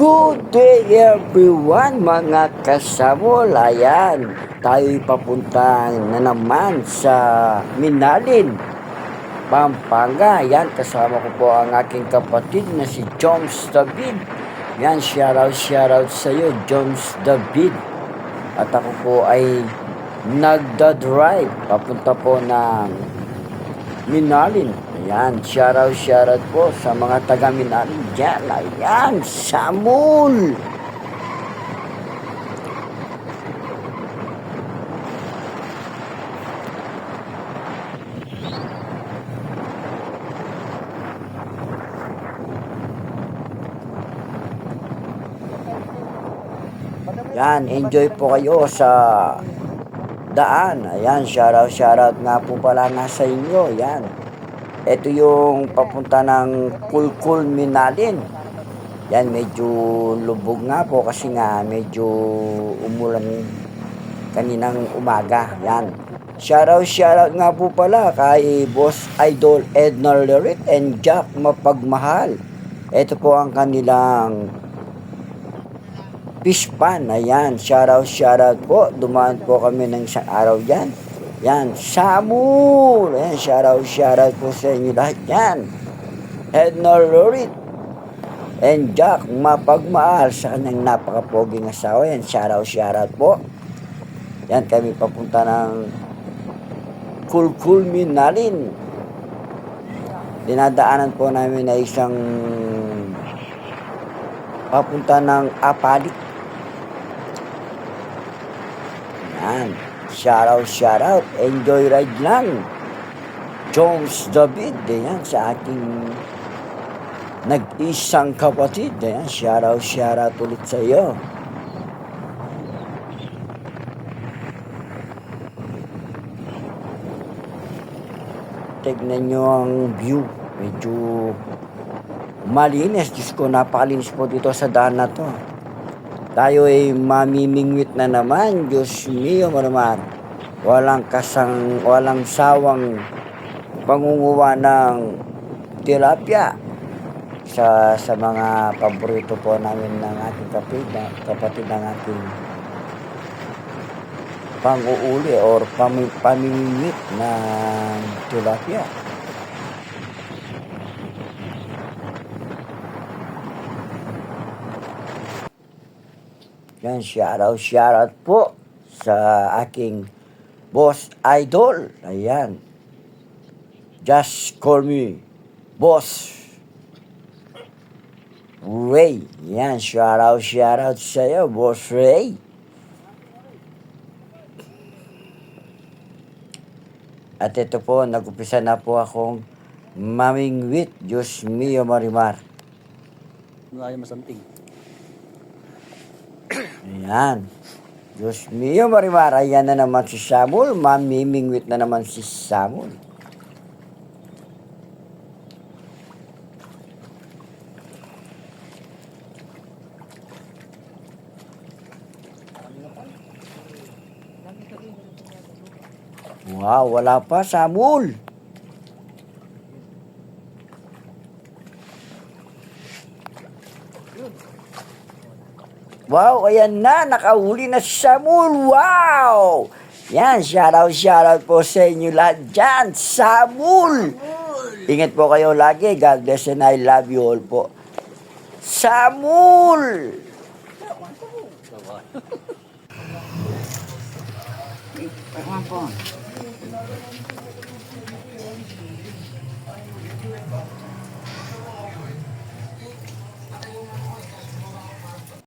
Good day everyone mga kasamol. Ayan, tayo'y papunta na naman sa Minalin, Pampanga. Ayan, kasama ko po ang aking kapatid na si Joms David. Ayan, shoutout sa iyo, Joms David. At ako po ay nagda-drive papunta po ng Minalin. Ayan, shoutout po sa mga taga Minalin dyan. Ayan, Samul! Yan, enjoy po kayo sa daan. Ayan, shoutout nga po pala nga sa inyo. Yan. Ito yung papunta ng Kulkul Minalin. Yan, medyo lubog nga po kasi nga medyo umulan kaninang umaga. Yan. Shoutout nga po pala kay Boss Idol Edna Lerit and Jack Mapagmahal. Ito po ang kanilang fish pan. Ayan, shoutout po. Dumaan po kami ng isang araw dyan. Yan, Samul! Ayan, shoutout po sa inyo lahat yan. Edna Lorit and Jack Mapagmahal sa kanyang napakapoging asawa. Yan, shoutout po. Yan, kami papunta ng Kulkul Minalin. Dinadaanan po namin na isang papunta ng Apalit. Yan. Shoutout. Enjoy ride lang. Jones David. Yan sa ating nag-isang kapatid. Yan. Shoutout ulit sa iyo. Tignan nyo ang view. Medyo malinis. Diyos ko, napakalinis po dito sa daan na to. Tayo ay mamimingwit na naman. Diyos mio, marumar. Walang sawang pangunguha ng tilapia. Sa mga paborito po namin ng ating kapatid ng ating pang-uuli or pamimingwit ng tilapia. Yan, shoutout po sa aking Boss Idol. Ayan. Just call me Boss Ray. Yan, shoutout sa iyo, Boss Ray. At ito po, nag-upisa na po akong mamingwit. Diyos mio, marimar. Ayaw masanting. Ayan. Diyos mio, marimar. Ayan na naman si Samul. Mamimingwit na naman si Samul. Wow, wala pa, Samul. Wow, ayan na, nakahuli na si Samul. Wow! Yan, shoutout po sa inyo lahat dyan. Samul! Ingat po kayo lagi. God bless and I love you all po. Samul! Come on.